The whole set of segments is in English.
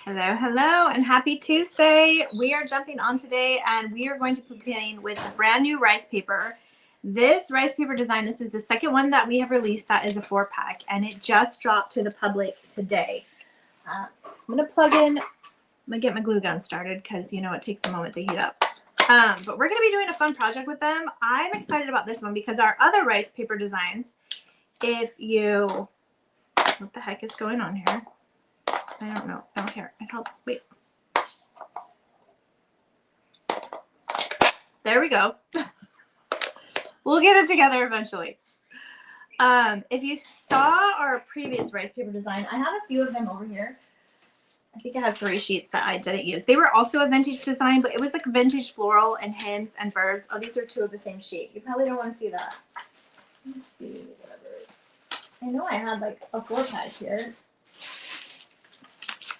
Hello, hello, and happy Tuesday. We are jumping on today and we are going to be beginning with a brand new rice paper. This rice paper design, this is the second one that we have released that is a 4-pack, and it just dropped to the public today. I'm going to plug in, I'm going to get my glue gun started because you know it takes a moment to heat up. But we're going to be doing a fun project with them. I'm excited about this one because our other rice paper designs, if you, what the heck is going on here? I don't know. Oh, here, it helps. Wait. There we go. We'll get it together eventually. If you saw our previous rice paper design, I have a few of them over here. I think I have 3 sheets that I didn't use. They were also a vintage design, but it was like vintage floral and hymns and birds. Oh, these are 2 of the same sheet. You probably don't want to see that. Let's see, whatever. I know I had like a 4-pack here.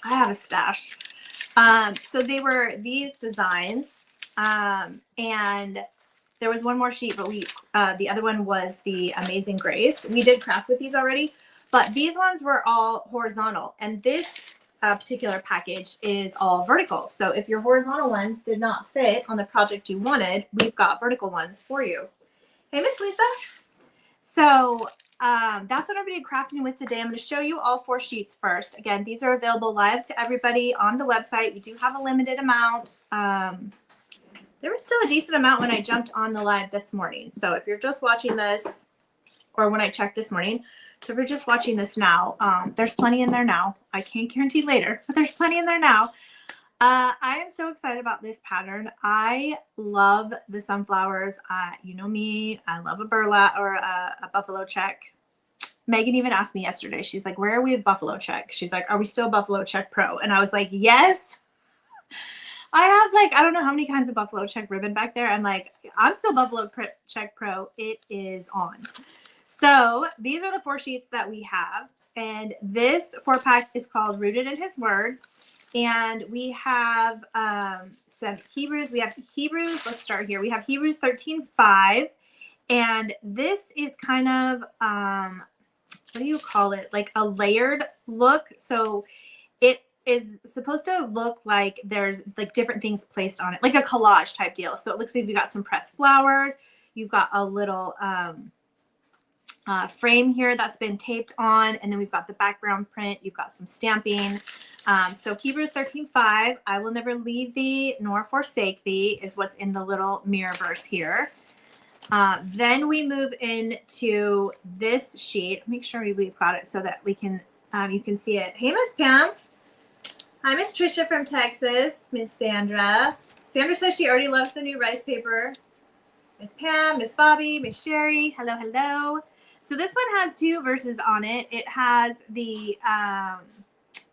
I have a stash. So they were these designs, and there was one more sheet, but the other one was the Amazing Grace. We did craft with these already, but these ones were all horizontal, and this particular package is all vertical. So if your horizontal ones did not fit on the project you wanted, we've got vertical ones for you. Hey, Miss Lisa. So that's what I'm going to be crafting with today. I'm going to show you all 4 sheets first. Again, these are available live to everybody on the website. We do have a limited amount. There was still a decent amount when I jumped on the live this morning. So if you're just watching this, or when I checked this morning, so if you're just watching this now, there's plenty in there now. I can't guarantee later, but there's plenty in there now. I am so excited about this pattern. I love the sunflowers. You know me, I love a burlap or a buffalo check. Megan even asked me yesterday, she's like, where are we at buffalo check? She's like, are we still buffalo check pro? And I was like, yes. I have like, I don't know how many kinds of buffalo check ribbon back there. I'm like, I'm still buffalo check pro. It is on. So these are the 4 sheets that we have. And this 4-pack is called Rooted in His Word. And we have some Hebrews. We have Hebrews. Let's start here. We have Hebrews 13:5. And this is kind of, what do you call it? Like a layered look. So it is supposed to look like there's like different things placed on it, like a collage type deal. So it looks like you've got some pressed flowers. You've got a little frame here that's been taped on, and then we've got the background print. You've got some stamping. So Hebrews 13:5, I will never leave thee nor forsake thee is what's in the little mirror verse here. Then we move into this sheet. Make sure we've got it so that we can you can see it. Hey, Miss Pam. Hi, Miss Trisha from Texas. Miss Sandra. Sandra says she already loves the new rice paper. Miss Pam, Miss Bobby, Miss Sherry. Hello, hello. So this one has 2 verses on it. It has the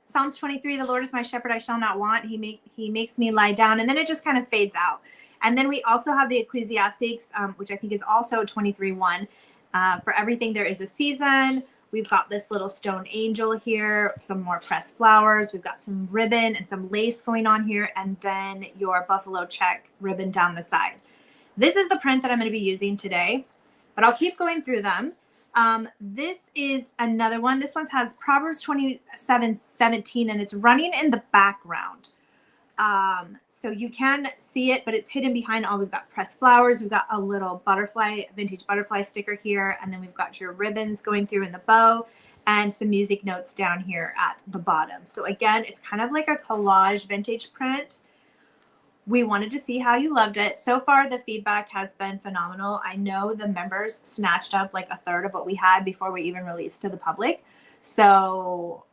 Psalms 23, the Lord is my shepherd, I shall not want. He makes me lie down. And then it just kind of fades out. And then we also have the Ecclesiastes, which I think is also 23:1. For everything there is a season. We've got this little stone angel here, some more pressed flowers. We've got some ribbon and some lace going on here. And then your buffalo check ribbon down the side. This is the print that I'm going to be using today, but I'll keep going through them. This is another one. This one has Proverbs 27:17, and it's running in the background. So you can see it, but it's hidden behind all. We've got pressed flowers. We've got a little butterfly, vintage butterfly sticker here. And then we've got your ribbons going through in the bow and some music notes down here at the bottom. So again, it's kind of like a collage vintage print. We wanted to see how you loved it. So far, the feedback has been phenomenal. I know the members snatched up like 1/3 of what we had before we even released to the public. So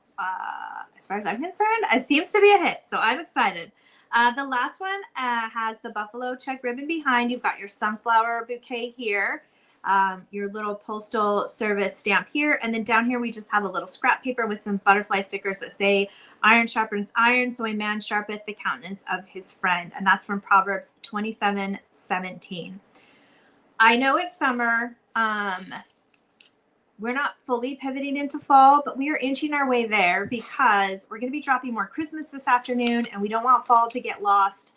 as far as I'm concerned, it seems to be a hit. So I'm excited. The last one has the buffalo check ribbon behind. You've got your sunflower bouquet here, your little postal service stamp here. And then down here, we just have a little scrap paper with some butterfly stickers that say, iron sharpens iron, so a man sharpeneth the countenance of his friend. And that's from Proverbs 27:17. I know it's summer. We're not fully pivoting into fall, but we are inching our way there because we're going to be dropping more Christmas this afternoon, and we don't want fall to get lost.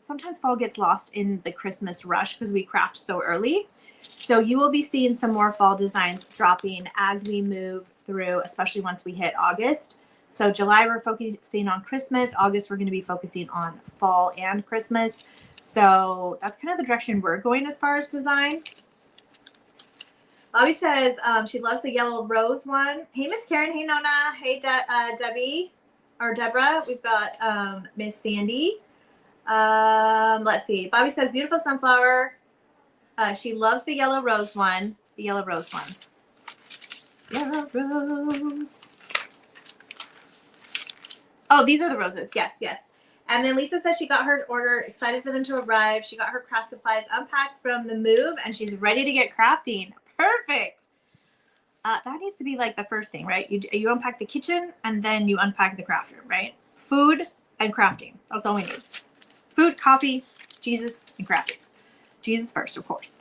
Sometimes fall gets lost in the Christmas rush because we craft so early. So you will be seeing some more fall designs dropping as we move through, especially once we hit August. So July, we're focusing on Christmas. August, we're going to be focusing on fall and Christmas. So that's kind of the direction we're going as far as design. Bobby says she loves the yellow rose one. Hey, Miss Karen. Hey, Nona. Hey, Debbie or Deborah. We've got Miss Sandy. Let's see. Bobby says beautiful sunflower. She loves the yellow rose one. The yellow rose one. Yellow rose. Oh, these are the roses. Yes, yes. And then Lisa says she got her order, excited for them to arrive. She got her craft supplies unpacked from the move, and she's ready to get crafting. Perfect. That needs to be like the first thing, right? You unpack the kitchen, and then you unpack the craft room, right? Food and crafting. That's all we need. Food, coffee, Jesus, and crafting. Jesus first, of course.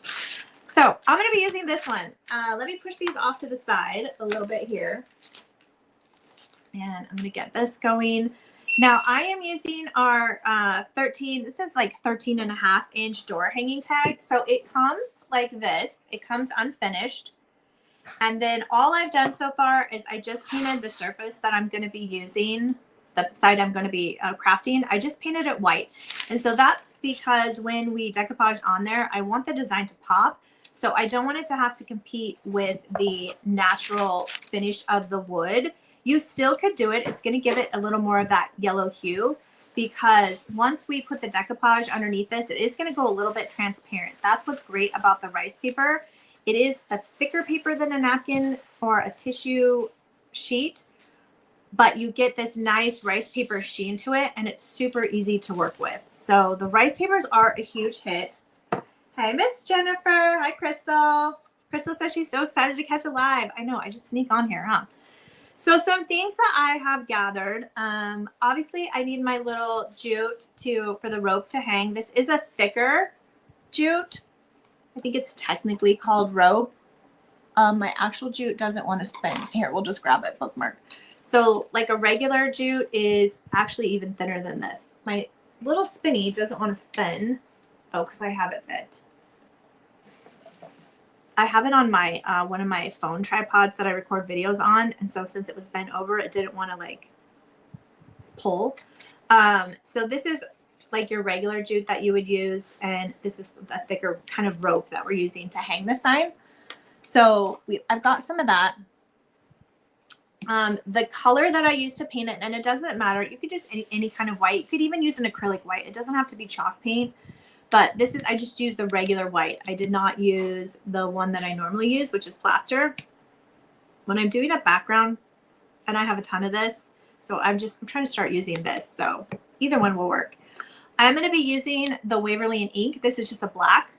So I'm going to be using this one. Let me push these off to the side a little bit here. And I'm going to get this going. Now I am using our 13, this is like 13.5-inch door hanging tag. So it comes like this. It comes unfinished. And then all I've done so far is I just painted the surface that I'm going to be using, the side I'm going to be crafting. I just painted it white. And so that's because when we decoupage on there, I want the design to pop. So I don't want it to have to compete with the natural finish of the wood. You still could do it. It's going to give it a little more of that yellow hue because once we put the decoupage underneath this, it is going to go a little bit transparent. That's what's great about the rice paper. It is a thicker paper than a napkin or a tissue sheet, but you get this nice rice paper sheen to it, and it's super easy to work with. So the rice papers are a huge hit. Hey, Miss Jennifer. Hi, Crystal. Crystal says she's so excited to catch a live. I know, I just sneak on here, huh? So some things that I have gathered, obviously I need my little jute for the rope to hang. This is a thicker jute. I think it's technically called rope. My actual jute doesn't want to spin. Here, we'll just grab it, bookmark. So like a regular jute is actually even thinner than this. My little spinny doesn't want to spin. Oh, because I have it bit. I have it on my one of my phone tripods that I record videos on, and so since it was bent over, it didn't want to like pull. So this is like your regular jute that you would use, and this is a thicker kind of rope that we're using to hang the sign. So I've got some of that. The color that I use to paint it, and it doesn't matter, you could use any kind of white. You could even use an acrylic white. It doesn't have to be chalk paint. But this is, I just used the regular white. I did not use the one that I normally use, which is plaster. When I'm doing a background, and I have a ton of this, so I'm trying to start using this. So either one will work. I'm going to be using the Waverly in ink. This is just a black.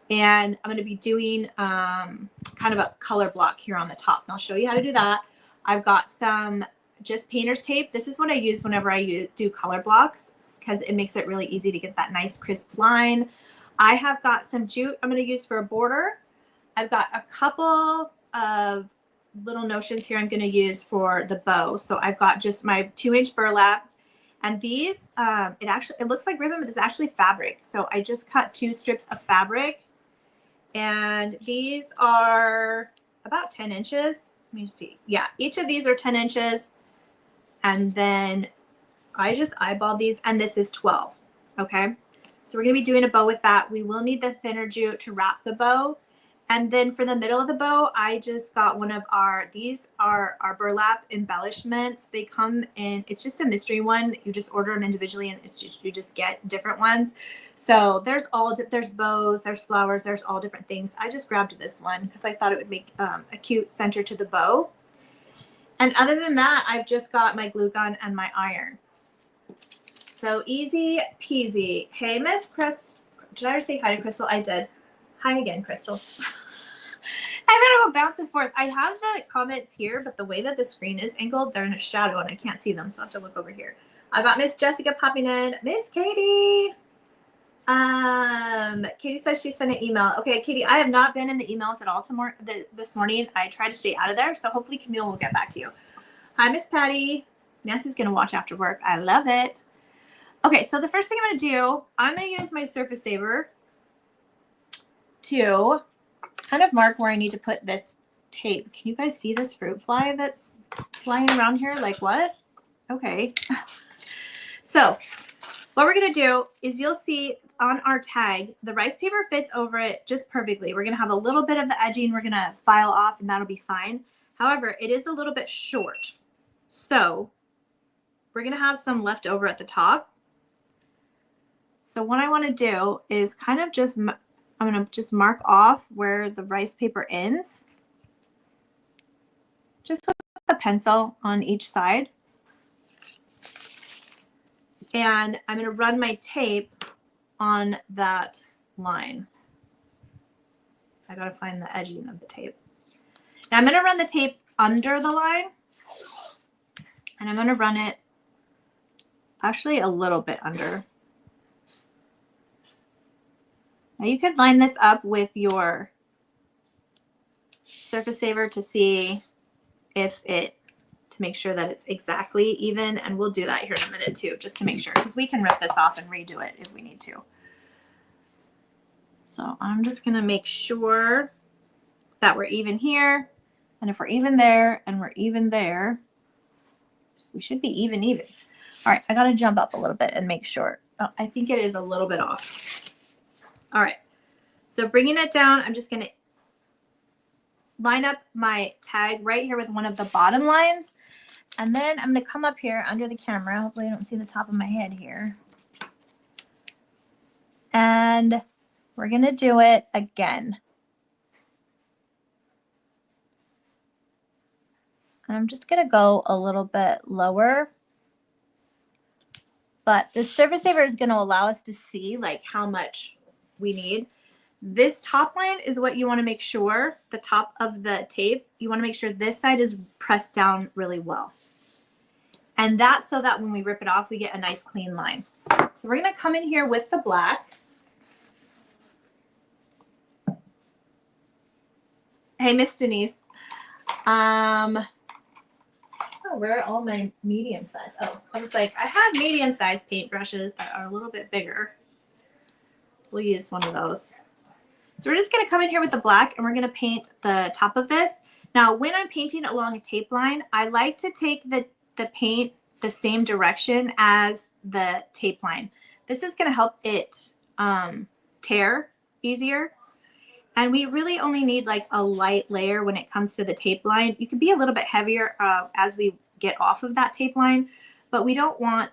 And I'm going to be doing kind of a color block here on the top. And I'll show you how to do that. I've got some just painter's tape. This is what I use whenever I do color blocks because it makes it really easy to get that nice crisp line. I have got some jute I'm going to use for a border. I've got a couple of little notions here I'm going to use for the bow. So I've got just my 2-inch burlap, and these it looks like ribbon, but it's actually fabric. So I just cut 2 strips of fabric, and these are about 10 inches. Let me see. Yeah, each of these are 10 inches. And then I just eyeballed these, and this is 12. Okay. So we're going to be doing a bow with that. We will need the thinner jute to wrap the bow. And then for the middle of the bow, I just got one of these are our burlap embellishments. They come in, it's just a mystery one. You just order them individually, and you just get different ones. So there's bows, there's flowers, there's all different things. I just grabbed this one because I thought it would make a cute center to the bow. And other than that, I've just got my glue gun and my iron. So easy peasy. Hey, Miss Crystal. Did I ever say hi to Crystal? I did. Hi again, Crystal. I'm going to go bounce and forth. I have the comments here, but the way that the screen is angled, they're in a shadow and I can't see them. So I have to look over here. I got Miss Jessica popping in. Miss Katie. Katie says she sent an email. Okay, Katie, I have not been in the emails at all this morning. I try to stay out of there, so hopefully Camille will get back to you. Hi, Miss Patty. Nancy's gonna watch after work. I love it. Okay, so the first thing I'm gonna use my surface saver to kind of mark where I need to put this tape. Can you guys see this fruit fly that's flying around here like what? Okay. So what we're going to do is you'll see on our tag, the rice paper fits over it just perfectly. We're going to have a little bit of the edging we're going to file off and that'll be fine. However, it is a little bit short. So we're going to have some left over at the top. So what I want to do is kind of just, I'm going to just mark off where the rice paper ends. Just with a pencil on each side. And I'm going to run my tape on that line. I got to find the edging of the tape. Now I'm going to run the tape under the line. And I'm going to run it actually a little bit under. Now you could line this up with your surface saver to see if it, to make sure that it's exactly even. And we'll do that here in a minute too, just to make sure, because we can rip this off and redo it if we need to. So I'm just going to make sure that we're even here. And if we're even there and we're even there, we should be even. All right, I got to jump up a little bit and make sure. Oh, I think it is a little bit off. All right, so bringing it down, I'm just going to line up my tag right here with one of the bottom lines. And then I'm going to come up here under the camera. Hopefully I don't see the top of my head here. And we're going to do it again. And I'm just going to go a little bit lower. But the surface saver is going to allow us to see like how much we need. This top line is what you want to make sure, the top of the tape, you want to make sure this side is pressed down really well. And that's so that when we rip it off, we get a nice clean line. So we're going to come in here with the black. Hey, Miss Denise. Oh, where are all my medium size? Oh, I was like, I have medium sized paintbrushes that are a little bit bigger. We'll use one of those. So we're just going to come in here with the black and we're going to paint the top of this. Now, when I'm painting along a tape line, I like to take the paint the same direction as the tape line. This is going to help it tear easier. And we really only need like a light layer when it comes to the tape line. You can be a little bit heavier as we get off of that tape line, but we don't want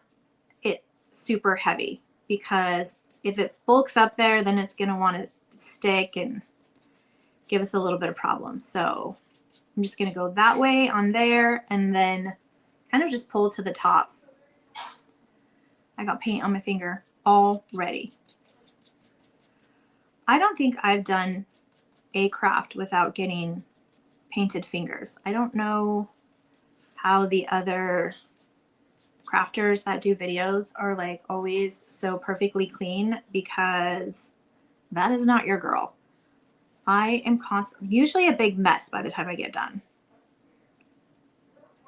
it super heavy because if it bulks up there, then it's going to want to stick and give us a little bit of problems. So I'm just going to go that way on there and then kind of just pull to the top. I got paint on my finger already. I don't think I've done a craft without getting painted fingers. I don't know how the other crafters that do videos are like always so perfectly clean, because that is not your girl. I am usually a big mess by the time I get done.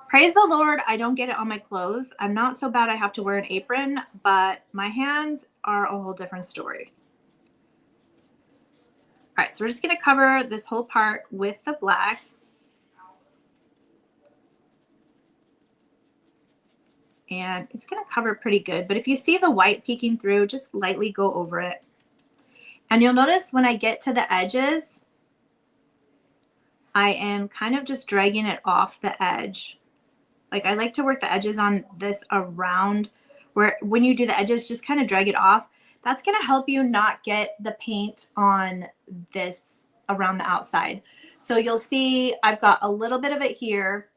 Praise the Lord, I don't get it on my clothes. I'm not so bad I have to wear an apron, but my hands are a whole different story. All right, so we're just going to cover this whole part with the black. And it's going to cover pretty good. But if you see the white peeking through, just lightly go over it. And you'll notice when I get to the edges, I am kind of just dragging it off the edge. Like I like to work the edges on this around, where when you do the edges, just kind of drag it off. That's going to help you not get the paint on this around the outside. So you'll see I've got a little bit of it here.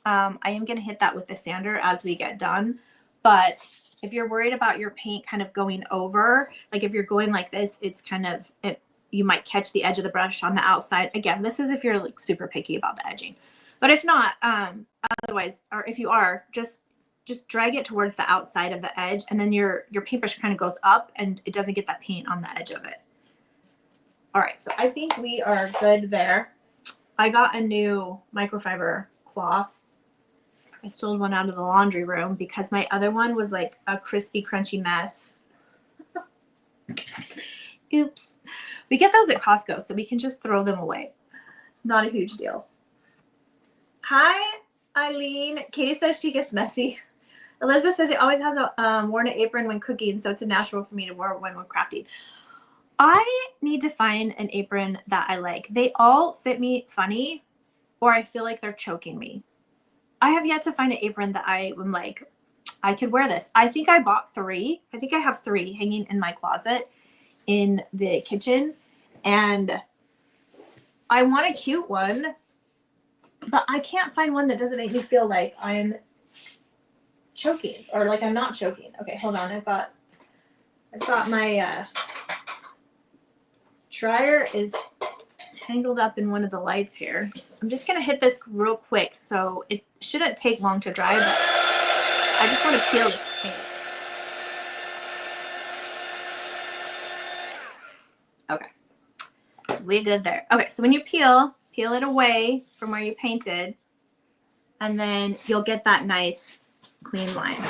I am going to hit that with the sander as we get done. But if you're worried about your paint kind of going over, like if you're going like this, it's kind of, you might catch the edge of the brush on the outside. Again, this is if you're like super picky about the edging. But if not, otherwise, or if you are, just drag it towards the outside of the edge, and then your paintbrush kind of goes up and it doesn't get that paint on the edge of it. All right, so I think we are good there. I got a new microfiber cloth. I stole one out of the laundry room because my other one was like a crispy, crunchy mess. Oops. We get those at Costco, so we can just throw them away. Not a huge deal. Hi, Eileen, Katie says she gets messy. Elizabeth says she always has a worn an apron when cooking, so it's a natural for me to wear when we're crafting. I need to find an apron that I like. They all fit me funny, or I feel like they're choking me. I have yet to find an apron that I am like, I could wear this. I think I bought 3. I think I have 3 hanging in my closet in the kitchen, and I want a cute one, but I can't find one that doesn't make me feel like I'm choking or like I'm not choking. Okay, hold on. I've got my dryer is tangled up in one of the lights here. I'm just gonna hit this real quick, so it shouldn't take long to dry, but I just want to peel this tape. Okay, we good there. Okay, so when you peel it away from where you painted, and then you'll get that nice clean line.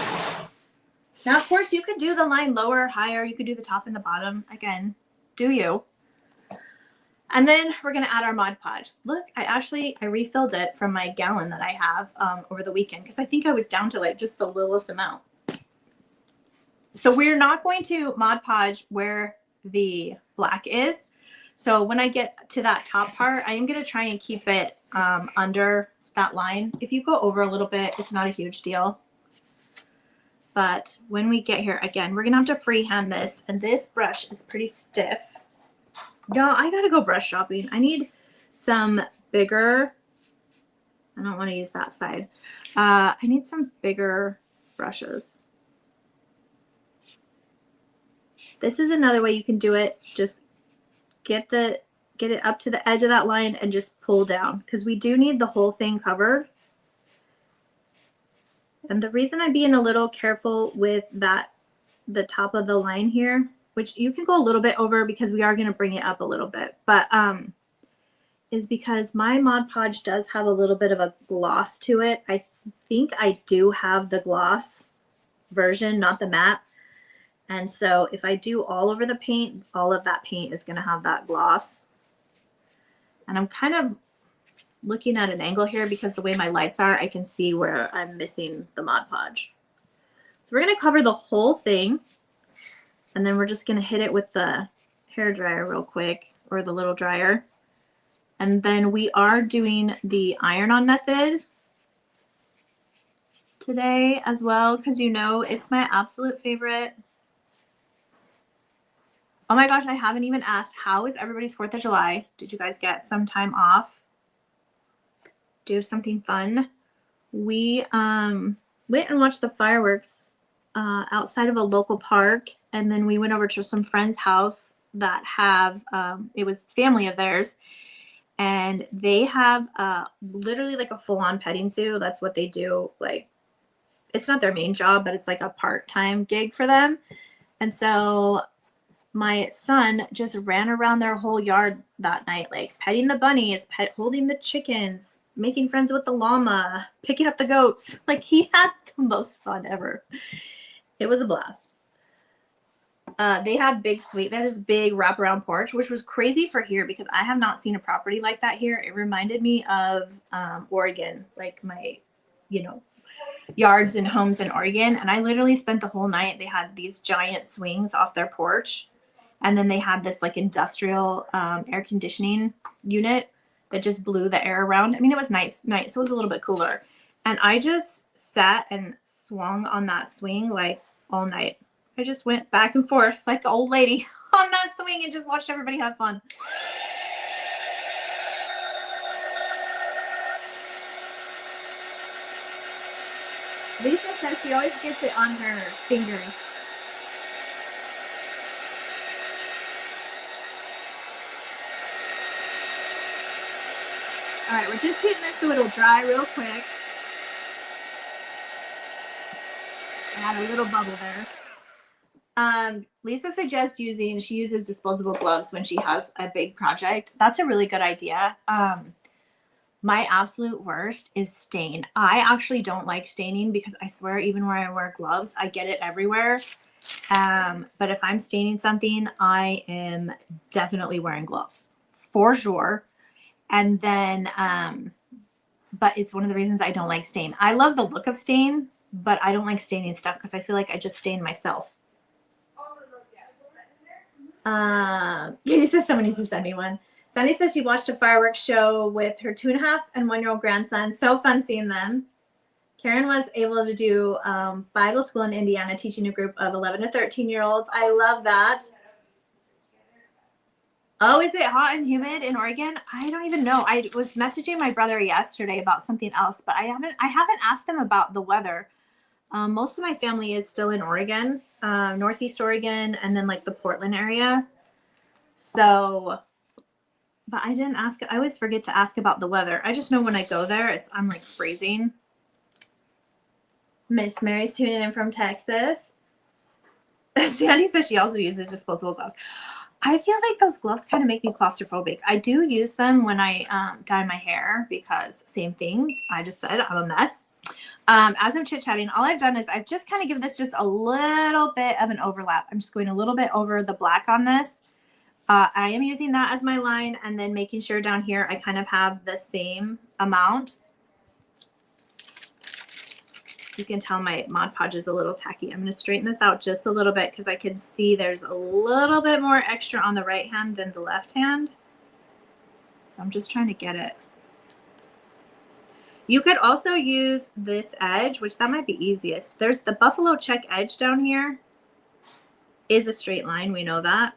Now, of course, you could do the line lower or higher. You could do the top and the bottom. Again, do you. And then we're going to add our Mod Podge. Look, I refilled it from my gallon that I have over the weekend because I think I was down to like just the littlest amount. So we're not going to Mod Podge where the black is. So when I get to that top part, I am going to try and keep it under that line. If you go over a little bit, it's not a huge deal. But when we get here, again, we're going to have to freehand this. And this brush is pretty stiff. No, I got to go brush shopping. I need some bigger. I don't want to use that side. I need some bigger brushes. This is another way you can do it. Just get it up to the edge of that line and just pull down, because we do need the whole thing covered. And the reason I'm being a little careful with that, the top of the line here, which you can go a little bit over because we are going to bring it up a little bit, but is because my Mod Podge does have a little bit of a gloss to it. I think I do have the gloss version, not the matte. And so if I do all over the paint, all of that paint is going to have that gloss. And I'm kind of looking at an angle here because the way my lights are, I can see where I'm missing the Mod Podge. So we're going to cover the whole thing. And then we're just going to hit it with the hair dryer real quick, or the little dryer. And then we are doing the iron-on method today as well, because you know it's my absolute favorite. Oh my gosh, I haven't even asked, how is everybody's 4th of July? Did you guys get some time off? Do something fun? We went and watched the fireworks outside of a local park, and then we went over to some friend's house that have, it was family of theirs, and they have literally like a full-on petting zoo. That's what they do. Like, it's not their main job, but it's like a part-time gig for them. And so my son just ran around their whole yard that night, like petting the bunnies, holding the chickens, making friends with the llama, picking up the goats. Like, he had the most fun ever. It was a blast. They had this big wraparound porch, which was crazy for here because I have not seen a property like that here. It reminded me of Oregon, like my, yards and homes in Oregon. And I literally spent the whole night. They had these giant swings off their porch. And then they had this like industrial air conditioning unit that just blew the air around. I mean, it was nice. So it was a little bit cooler. And I just sat and swung on that swing like all night. I just went back and forth like an old lady on that swing and just watched everybody have fun. Lisa says she always gets it on her fingers. All right, we're just getting this so it'll dry real quick. I had a little bubble there. Lisa suggests she uses disposable gloves when she has a big project. That's a really good idea. My absolute worst is stain. I actually don't like staining because I swear even where I wear gloves, I get it everywhere. But if I'm staining something, I am definitely wearing gloves for sure. And then but it's one of the reasons I don't like stain. I love the look of stain, but I don't like staining stuff because I feel like I just stain myself. Katie says someone needs to send me one. Sunny says she watched a fireworks show with her 2.5 and 1-year-old grandson. So fun seeing them. Karen was able to do Bible school in Indiana, teaching a group of 11 to 13-year-olds. I love that. Oh, is it hot and humid in Oregon? I don't even know. I was messaging my brother yesterday about something else, but I haven't asked them about the weather. Most of my family is still in Oregon, Northeast Oregon, and then like the Portland area. So, but I didn't ask. I always forget to ask about the weather. I just know when I go there, I'm like freezing. Miss Mary's tuning in from Texas. Sandy says she also uses disposable gloves. I feel like those gloves kind of make me claustrophobic. I do use them when I dye my hair because same thing. I just said I'm a mess. As I'm chit-chatting, all I've done is I've just kind of given this just a little bit of an overlap. I'm just going a little bit over the black on this. I am using that as my line and then making sure down here I kind of have the same amount. You can tell my Mod Podge is a little tacky. I'm going to straighten this out just a little bit because I can see there's a little bit more extra on the right hand than the left hand. So I'm just trying to get it. You could also use this edge, which that might be easiest. There's the buffalo check edge down here is a straight line. We know that.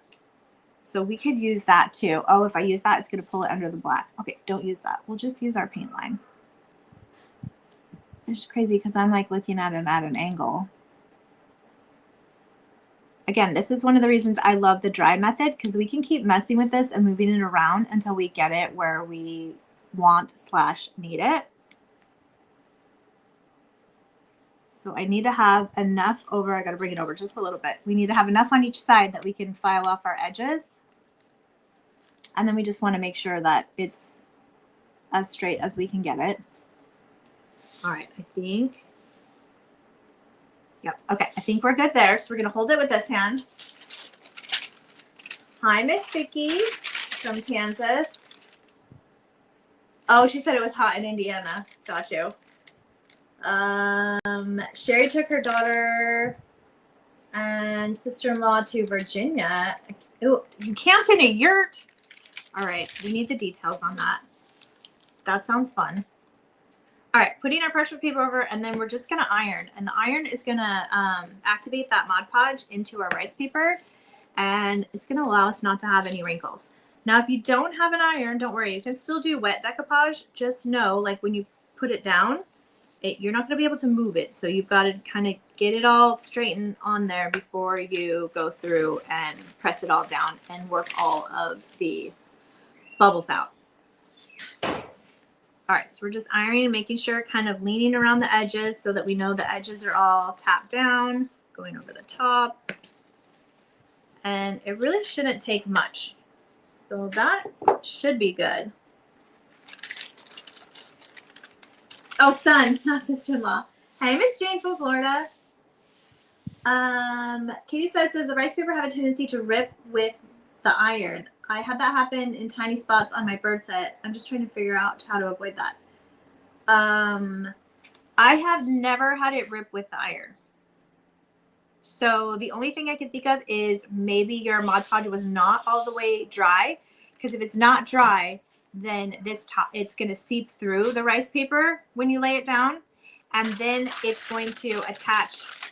So we could use that too. Oh, if I use that, it's going to pull it under the black. Okay, don't use that. We'll just use our paint line. It's crazy because I'm like looking at it at an angle. Again, this is one of the reasons I love the dry method because we can keep messing with this and moving it around until we get it where we want / need it. So I need to have enough over, I got to bring it over just a little bit. We need to have enough on each side that we can file off our edges. And then we just want to make sure that it's as straight as we can get it. All right, I think, yep, okay, I think we're good there. So we're gonna hold it with this hand. Hi, Miss Vicky from Kansas. Oh, she said it was hot in Indiana. Got you. Sherry took her daughter and sister-in-law to Virginia. Ooh, you camped in a yurt? All right, we need the details on that. That sounds fun. All right, putting our parchment paper over, and then we're just going to iron. And the iron is going to activate that Mod Podge into our rice paper, and it's going to allow us not to have any wrinkles. Now, if you don't have an iron, don't worry. You can still do wet decoupage. Just know, like when you put it down, you're not going to be able to move it. So you've got to kind of get it all straightened on there before you go through and press it all down and work all of the bubbles out. All right, so we're just ironing and making sure, kind of leaning around the edges so that we know the edges are all tapped down, going over the top. And it really shouldn't take much. So that should be good. Oh, son, not sister-in-law. Hey, Miss Jane from Florida. Katie says, does the rice paper have a tendency to rip with the iron? I had that happen in tiny spots on my bird set. I'm just trying to figure out how to avoid that. I have never had it rip with the iron. So the only thing I can think of is maybe your Mod Podge was not all the way dry. Because if it's not dry, then it's going to seep through the rice paper when you lay it down. And then it's going to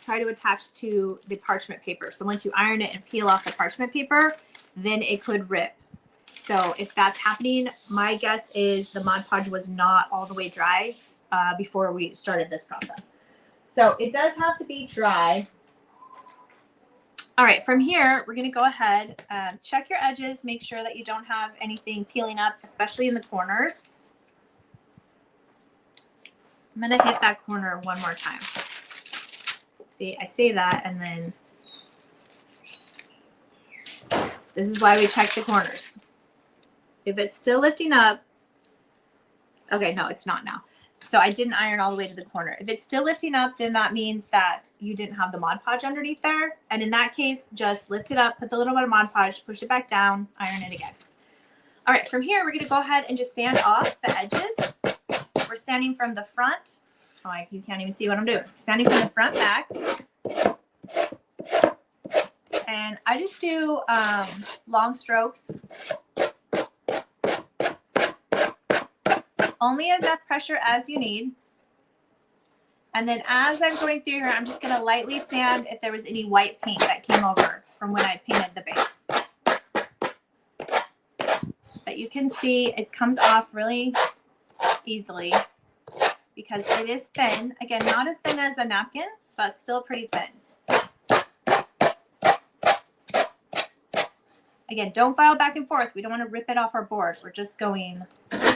try to attach to the parchment paper. So once you iron it and peel off the parchment paper, then it could rip. So if that's happening, my guess is the Mod Podge was not all the way dry before we started this process. So it does have to be dry. All right, from here, we're going to go ahead, check your edges, make sure that you don't have anything peeling up, especially in the corners. I'm going to hit that corner one more time. See, I say that, and then this is why we check the corners. If it's still lifting up, okay, no, it's not now. So I didn't iron all the way to the corner. If it's still lifting up, then that means that you didn't have the Mod Podge underneath there. And in that case, just lift it up, put the little bit of Mod Podge, push it back down, iron it again. All right, from here, we're going to go ahead and just sand off the edges. we're standing from the front. Oh, you can't even see what I'm doing. Standing from the front back. And I just do long strokes. Only enough pressure as you need. And then as I'm going through here, I'm just going to lightly sand if there was any white paint that came over from when I painted the base. But you can see it comes off really easily because it is thin. Again, not as thin as a napkin, but still pretty thin. Again, don't file back and forth. We don't want to rip it off our board. We're just going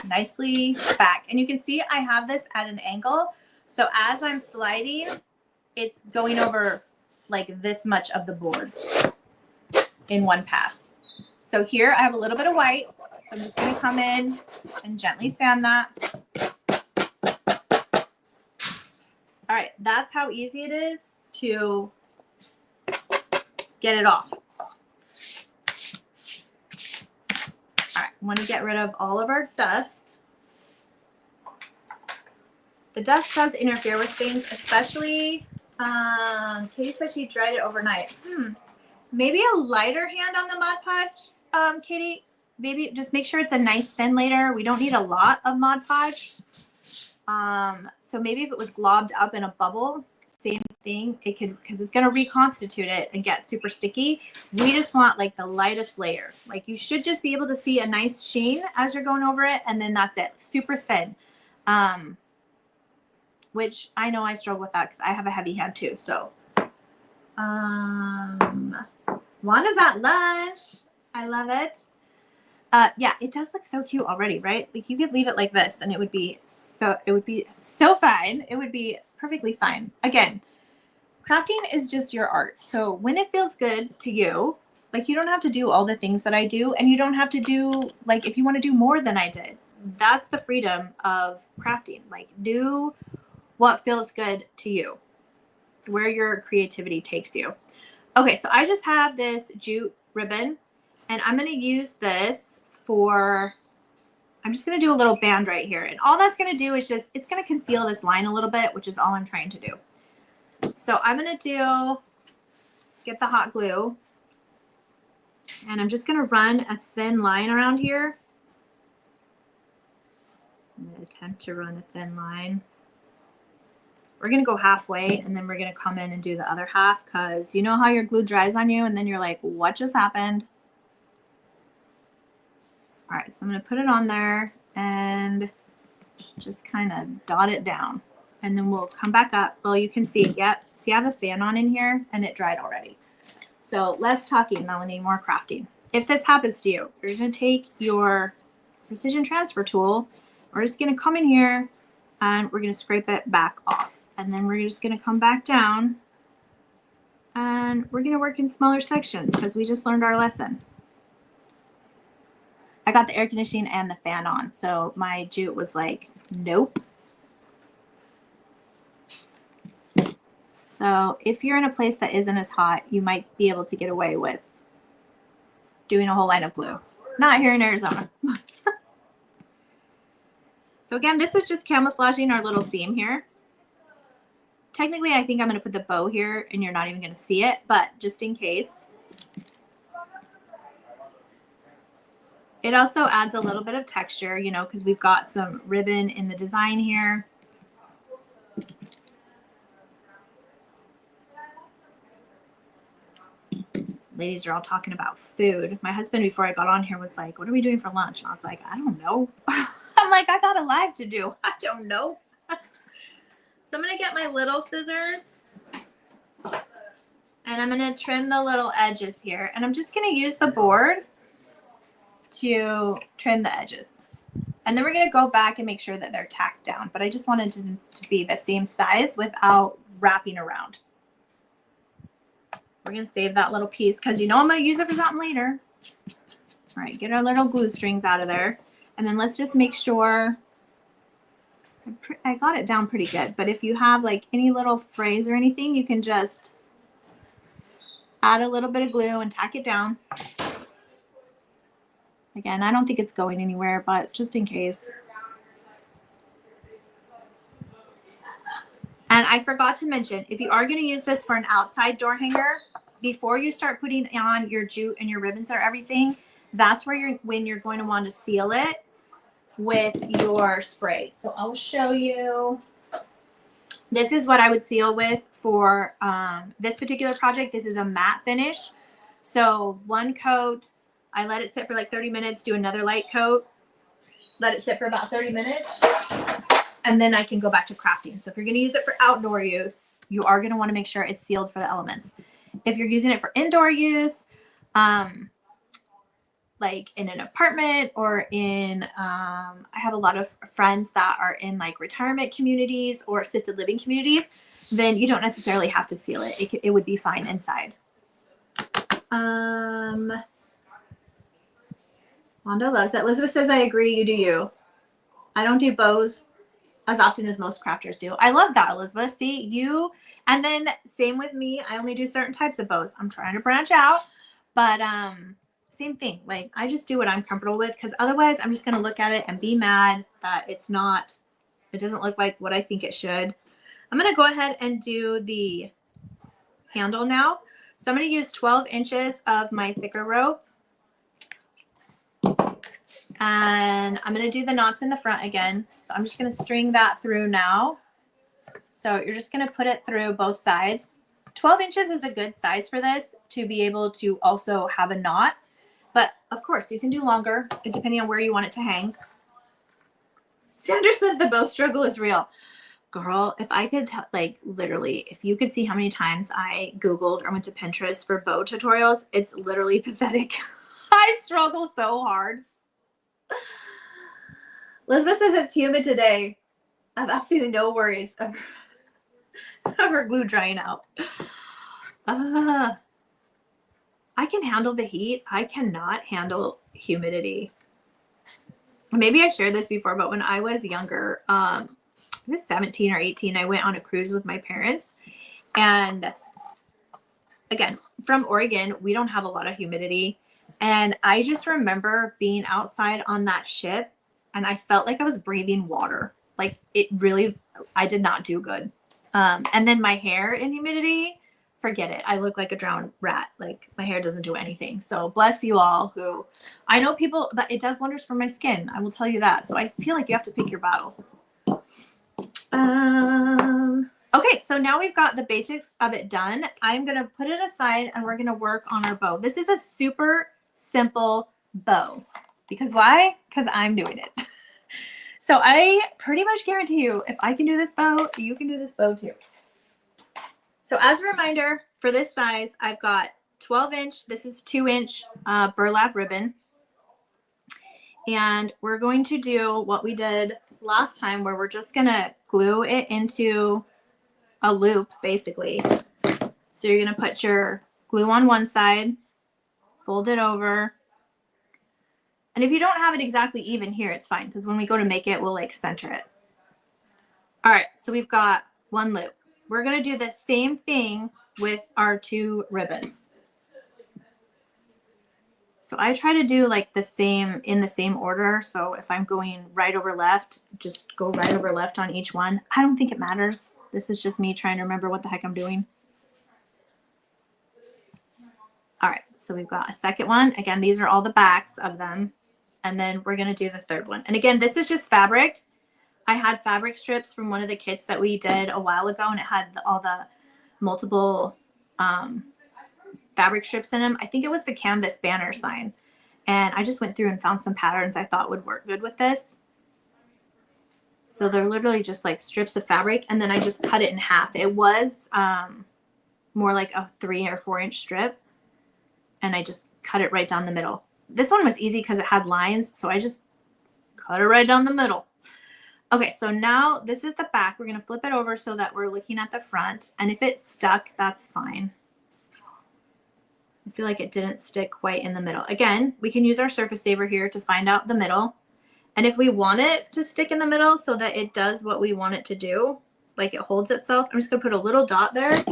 nicely back. And you can see I have this at an angle. So as I'm sliding, it's going over like this much of the board in one pass. So here I have a little bit of white. So I'm just going to come in and gently sand that. All right, that's how easy it is to get it off. All right, I want to get rid of all of our dust. The dust does interfere with things, especially Katie said she dried it overnight. Maybe a lighter hand on the Mod Podge, Katie. Maybe just make sure it's a nice thin layer. We don't need a lot of Mod Podge. So maybe if it was globbed up in a bubble, same thing. It could, because it's going to reconstitute it and get super sticky. We just want like the lightest layer. Like you should just be able to see a nice sheen as you're going over it, and then that's it. Super thin. Which I know I struggle with that because I have a heavy hand too. So, Wanda's at lunch. I love it. Yeah, it does look so cute already, right? Like you could leave it like this and it would be so fine. It would be perfectly fine. Again, crafting is just your art. So when it feels good to you, like you don't have to do all the things that I do, and you don't have to do, like, if you want to do more than I did, that's the freedom of crafting. Like do what feels good to you, where your creativity takes you. Okay, so I just have this jute ribbon, and I'm going to use this for, I'm just going to do a little band right here. And all that's going to do is just, it's going to conceal this line a little bit, which is all I'm trying to do. So I'm going to get the hot glue, and I'm just going to run a thin line around here. I'm going to attempt to run a thin line. We're going to go halfway, and then we're going to come in and do the other half, because you know how your glue dries on you and then you're like, what just happened? All right, so I'm going to put it on there and just kind of dot it down, and then we'll come back up. Well, you can see, yep, see I have a fan on in here and it dried already. So less talking, Melanie, more crafting. If this happens to you, you're going to take your precision transfer tool. We're just going to come in here and we're going to scrape it back off. And then we're just going to come back down, and we're going to work in smaller sections because we just learned our lesson. I got the air conditioning and the fan on, so my jute was like, nope. So if you're in a place that isn't as hot, you might be able to get away with doing a whole line of glue. Not here in Arizona. So again, this is just camouflaging our little seam here. Technically, I think I'm going to put the bow here and you're not even going to see it, but just in case. It also adds a little bit of texture, you know, because we've got some ribbon in the design here. Ladies are all talking about food. My husband, before I got on here, was like, what are we doing for lunch? And I was like, I don't know. I'm like, I got a live to do. I don't know. So I'm going to get my little scissors, and I'm going to trim the little edges here. And I'm just going to use the board to trim the edges. And then we're going to go back and make sure that they're tacked down. But I just wanted to be the same size without wrapping around. We're going to save that little piece because you know I'm going to use it for something later. All right, get our little glue strings out of there. And then let's just make sure I got it down pretty good, but if you have like any little frays or anything, you can just add a little bit of glue and tack it down. Again, I don't think it's going anywhere, but just in case. And I forgot to mention, if you are going to use this for an outside door hanger, before you start putting on your jute and your ribbons or everything, that's where when you're going to want to seal it with your spray. So I'll show you. This is what I would seal with for this particular project. This is a matte finish. So one coat, I let it sit for like 30 minutes, do another light coat, let it sit for about 30 minutes, and then I can go back to crafting. So if you're going to use it for outdoor use, you are going to want to make sure it's sealed for the elements. If you're using it for indoor use, like in an apartment or in, I have a lot of friends that are in like retirement communities or assisted living communities, then you don't necessarily have to seal it. It would be fine inside. Wanda loves that. Elizabeth says, I agree. You do you. I don't do bows as often as most crafters do. I love that, Elizabeth. See, you, and then same with me. I only do certain types of bows. I'm trying to branch out, but same thing. Like I just do what I'm comfortable with, because otherwise I'm just going to look at it and be mad that it doesn't look like what I think it should. I'm going to go ahead and do the handle now. So I'm going to use 12 inches of my thicker rope. And I'm going to do the knots in the front again. So I'm just going to string that through now. So you're just going to put it through both sides. 12 inches is a good size for this to be able to also have a knot. But of course you can do longer depending on where you want it to hang. Sandra says the bow struggle is real. Girl, if I could like literally, if you could see how many times I Googled or went to Pinterest for bow tutorials, it's literally pathetic. I struggle so hard. Elizabeth says it's humid today. I have absolutely no worries of her glue drying out. I can handle the heat. I cannot handle humidity. Maybe I shared this before, but when I was younger, I was 17 or 18, I went on a cruise with my parents. And again, from Oregon, we don't have a lot of humidity. And I just remember being outside on that ship and I felt like I was breathing water. Like it really, I did not do good. And then my hair in humidity, forget it. I look like a drowned rat. Like my hair doesn't do anything. So bless you all who, I know people, but it does wonders for my skin. I will tell you that. So I feel like you have to pick your battles. Okay, so now we've got the basics of it done. I'm going to put it aside and we're going to work on our bow. This is a super simple bow. Because why? Because I'm doing it. So I pretty much guarantee you, if I can do this bow, you can do this bow too. So as a reminder, for this size, I've got 12-inch, this is 2-inch burlap ribbon. And we're going to do what we did last time, where we're just going to glue it into a loop, basically. So you're going to put your glue on one side, fold it over. And if you don't have it exactly even here, it's fine, because when we go to make it, we'll like center it. All right, so we've got one loop. We're going to do the same thing with our two ribbons. So I try to do like the same, in the same order. So if I'm going right over left, just go right over left on each one. I don't think it matters. This is just me trying to remember what the heck I'm doing. All right, so we've got a second one. Again, these are all the backs of them. And then we're going to do the third one. And again, this is just fabric. I had fabric strips from one of the kits that we did a while ago, and it had all the multiple fabric strips in them. I think it was the canvas banner sign. And I just went through and found some patterns I thought would work good with this. So they're literally just like strips of fabric. And then I just cut it in half. It was more like a 3 or 4 inch strip. And I just cut it right down the middle. This one was easy because it had lines. So I just cut it right down the middle. Okay, so now this is the back. We're going to flip it over so that we're looking at the front. And if it's stuck, that's fine. I feel like it didn't stick quite in the middle. Again, we can use our surface saver here to find out the middle. And if we want it to stick in the middle so that it does what we want it to do, like it holds itself, I'm just going to put a little dot there.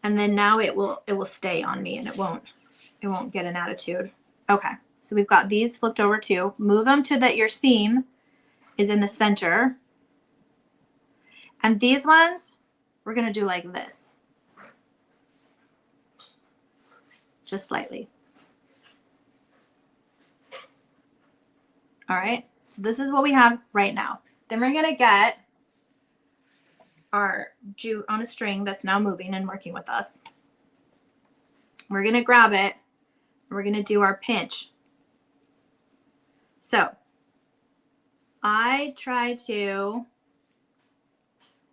And then now it will stay on me and it won't get an attitude. Okay. So we've got these flipped over too. Move them to that your seam is in the center. And these ones, we're going to do like this. Just slightly. All right. So this is what we have right now. Then we're going to get our jute on a string that's now moving and working with us. We're going to grab it. We're going to do our pinch. So I try to,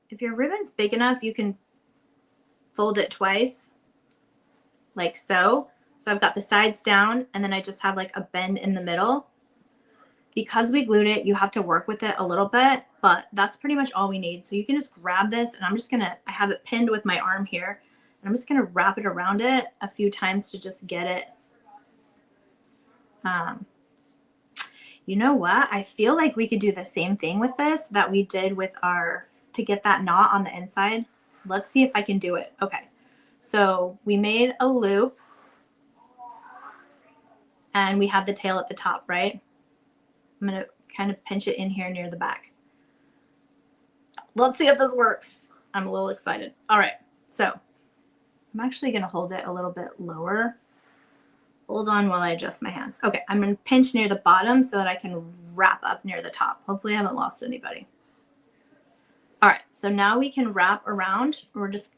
if your ribbon's big enough, you can fold it twice, like so. So I've got the sides down, and then I just have like a bend in the middle. Because we glued it, you have to work with it a little bit, but that's pretty much all we need. So you can just grab this, and I'm just gonna, I have it pinned with my arm here, and I'm just gonna wrap it around it a few times to just get it. You know what? I feel like we could do the same thing with this that we did with our, to get that knot on the inside. Let's see if I can do it. Okay, so we made a loop, and we have the tail at the top, right? I'm going to kind of pinch it in here near the back. Let's see if this works. I'm a little excited. All right, so I'm actually going to hold it a little bit lower. Hold on while I adjust my hands. Okay, I'm going to pinch near the bottom so that I can wrap up near the top. Hopefully I haven't lost anybody. All right, so now we can wrap around. We're just,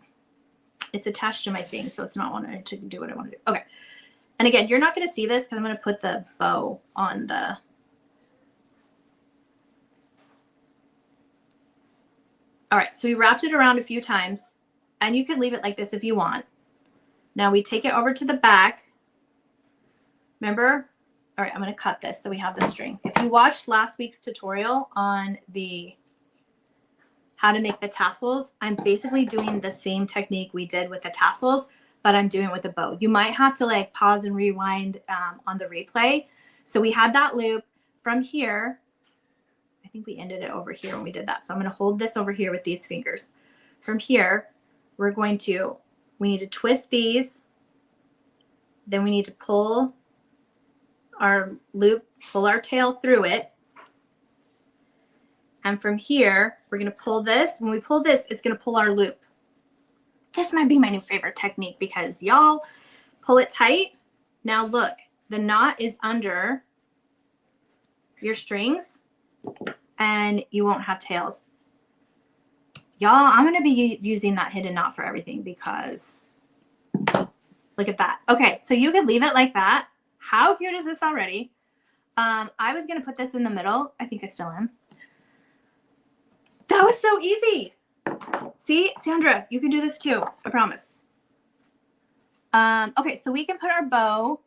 it's attached to my thing, so it's not wanting to do what I want to do. Okay, and again, you're not going to see this because I'm going to put the bow on the, all right, so we wrapped it around a few times, and you can leave it like this if you want. Now we take it over to the back. Remember? All right, I'm going to cut this so we have the string. If you watched last week's tutorial on the how to make the tassels, I'm basically doing the same technique we did with the tassels, but I'm doing it with a bow. You might have to like pause and rewind on the replay. So we had that loop from here. I think we ended it over here when we did that. So I'm going to hold this over here with these fingers. From here, we're going to, we need to twist these. Then we need to pull our loop, pull our tail through it. And from here, we're going to pull this. When we pull this, it's going to pull our loop. This might be my new favorite technique because y'all pull it tight. Now look, the knot is under your strings and you won't have tails. Y'all, I'm going to be using that hidden knot for everything because look at that. Okay, so you could leave it like that. How cute is this already? I was going to put this in the middle. I think I still am. That was so easy. See, Sandra, you can do this too. I promise. Okay, so we can put our bow.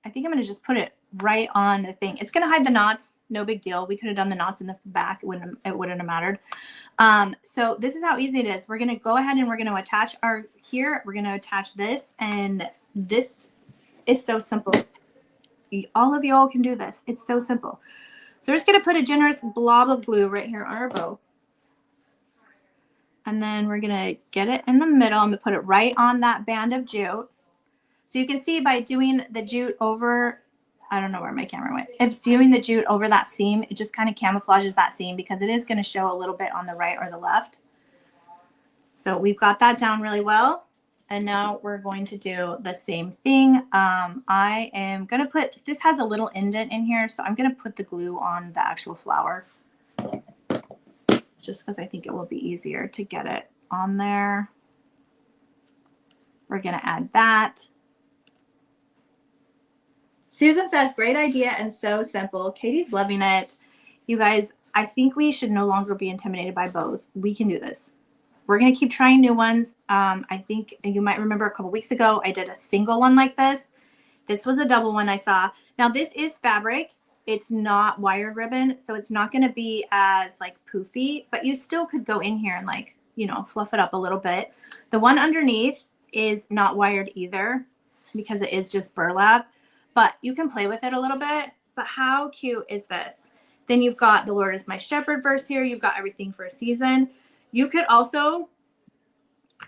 I think I'm going to just put it right on the thing. It's going to hide the knots. No big deal. We could have done the knots in the back. It wouldn't have mattered. So this is how easy it is. We're going to go ahead and we're going to attach our here. We're going to attach this, and this is so simple. All of y'all can do this. It's so simple. So we're just going to put a generous blob of glue right here on our bow. And then we're going to get it in the middle. I'm going to put it right on that band of jute. So you can see by doing the jute over, I don't know where my camera went. If doing the jute over that seam, it just kind of camouflages that seam because it is going to show a little bit on the right or the left. So we've got that down really well. And now we're going to do the same thing. I am going to put, this has a little indent in here, so I'm going to put the glue on the actual flower. Just because I think it will be easier to get it on there. We're going to add that. Susan says, great idea and so simple. Katie's loving it. You guys, I think we should no longer be intimidated by bows. We can do this. We're going to keep trying new ones. I think you might remember a couple weeks ago, I did a single one like this. This was a double one I saw. Now this is fabric. It's not wired ribbon, so it's not going to be as like poofy, but you still could go in here and like, you know, fluff it up a little bit. The one underneath is not wired either because it is just burlap, but you can play with it a little bit. But how cute is this? Then you've got the Lord is my shepherd verse here. You've got everything for a season. You could also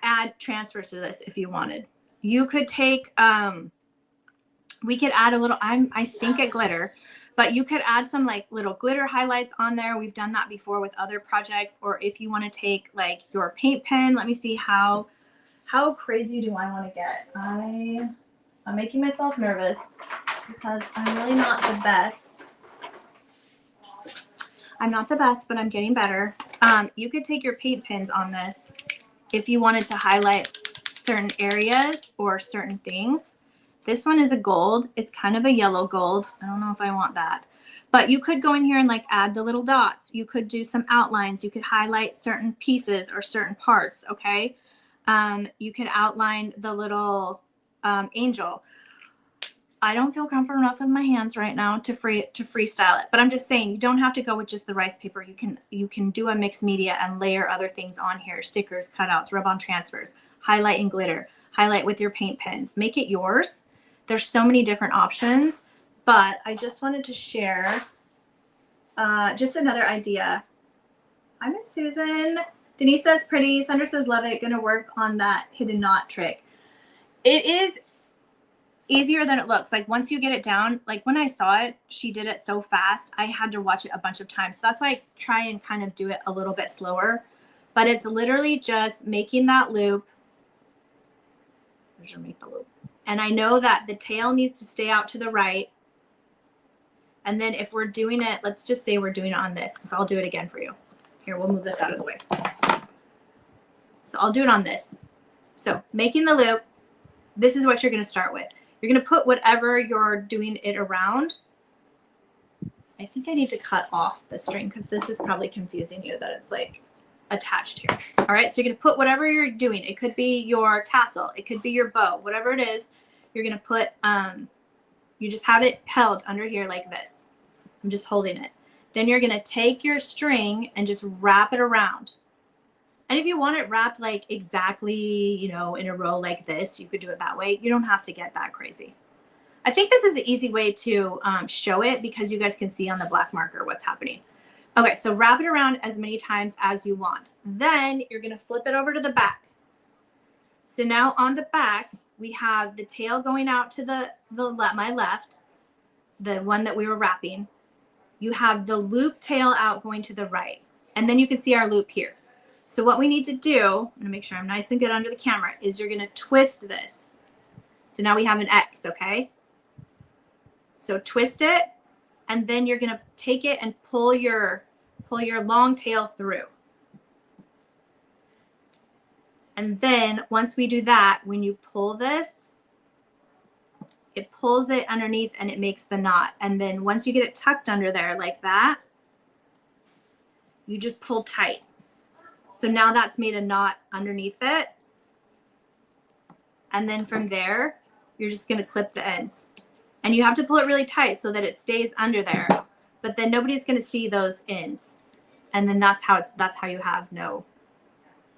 add transfers to this if you wanted. You could take, we could add a little, I stink at glitter, But you could add some like little glitter highlights on there. We've done that before with other projects. Or if you want to take like your paint pen, let me see how crazy do I want to get? I'm making myself nervous because I'm really not the best. I'm not the best, but I'm getting better. You could take your paint pens on this if you wanted to highlight certain areas or certain things. This one is a gold. It's kind of a yellow gold. I don't know if I want that. But you could go in here and like add the little dots. You could do some outlines. You could highlight certain pieces or certain parts, okay? You could outline the little angel. I don't feel comfortable enough with my hands right now to freestyle it. But I'm just saying, you don't have to go with just the rice paper. You can do a mixed media and layer other things on here. Stickers, cutouts, rub-on transfers, highlight and glitter, highlight with your paint pens. Make it yours. There's so many different options, but I just wanted to share just another idea. Hi, Miss Susan. Denise says pretty. Sandra says love it. Gonna work on that hidden knot trick. It is easier than it looks. Like once you get it down, like when I saw it, she did it so fast. I had to watch it a bunch of times. So that's why I try and kind of do it a little bit slower. But it's literally just making that loop. Make the loop. And I know that the tail needs to stay out to the right. And then if we're doing it, let's just say we're doing it on this, because I'll do it again for you. Here, we'll move this out of the way. So I'll do it on this. So making the loop, this is what you're going to start with. You're going to put whatever you're doing it around. I think I need to cut off the string because this is probably confusing you that it's like attached here. All right, so you're going to put whatever you're doing. It could be your tassel, it could be your bow, whatever it is. You're going to put you just have it held under here like this. I'm just holding it. Then you're going to take your string and just wrap it around. And if you want it wrapped like exactly, you know, in a row like this, you could do it that way. You don't have to get that crazy. I think this is an easy way to show it because you guys can see on the black marker what's happening. Okay, so wrap it around as many times as you want. Then you're going to flip it over to the back. So now on the back, we have the tail going out to my left, the one that we were wrapping. You have the loop tail out going to the right. And then you can see our loop here. So what we need to do, I'm going to make sure I'm nice and good under the camera, is you're going to twist this. So now we have an X, okay? So twist it, and then you're going to take it and pull your long tail through. And then once we do that, when you pull this, it pulls it underneath and it makes the knot. And then once you get it tucked under there like that, you just pull tight. So now that's made a knot underneath it. And then from there, you're just going to clip the ends. And you have to pull it really tight so that it stays under there. But then nobody's going to see those ends. And then that's how you have no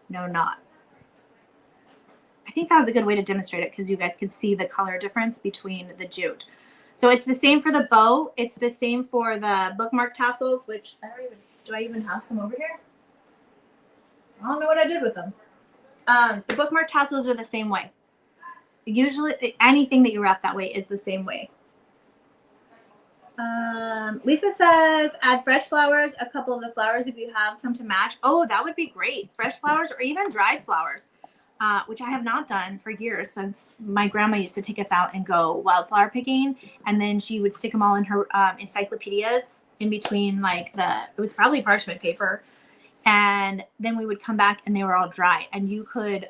knot. I think that was a good way to demonstrate it because you guys can see the color difference between the jute. So it's the same for the bow. It's the same for the bookmark tassels, which do I even have some over here? I don't know what I did with them. The bookmark tassels are the same way. Usually anything that you wrap that way is the same way. Lisa says, add fresh flowers, a couple of the flowers if you have some to match. Oh, that would be great. Fresh flowers or even dried flowers, which I have not done for years since my grandma used to take us out and go wildflower picking. And then she would stick them all in her encyclopedias in between it was probably parchment paper. And then we would come back and they were all dry, and you could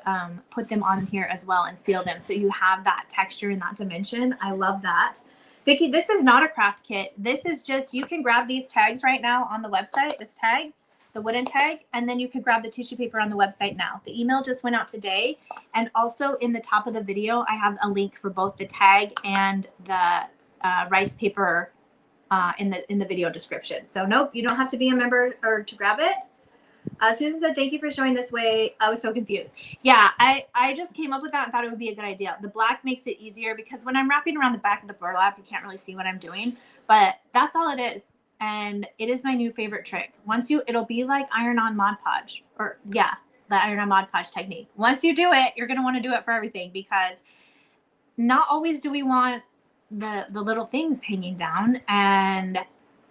put them on here as well and seal them. So you have that texture and that dimension. I love that. Vicki, this is not a craft kit. This is just, you can grab these tags right now on the website, this tag, the wooden tag, and then you could grab the tissue paper on the website now. The email just went out today. And also in the top of the video, I have a link for both the tag and the rice paper in the video description. So nope, you don't have to be a member or to grab it. Susan said, thank you for showing this way. I was so confused. Yeah, I just came up with that and thought it would be a good idea. The black makes it easier because when I'm wrapping around the back of the burlap, you can't really see what I'm doing. But that's all it is. And it is my new favorite trick. It'll be like iron-on Mod Podge. Or, yeah, the iron-on Mod Podge technique. Once you do it, you're going to want to do it for everything because not always do we want the little things hanging down. And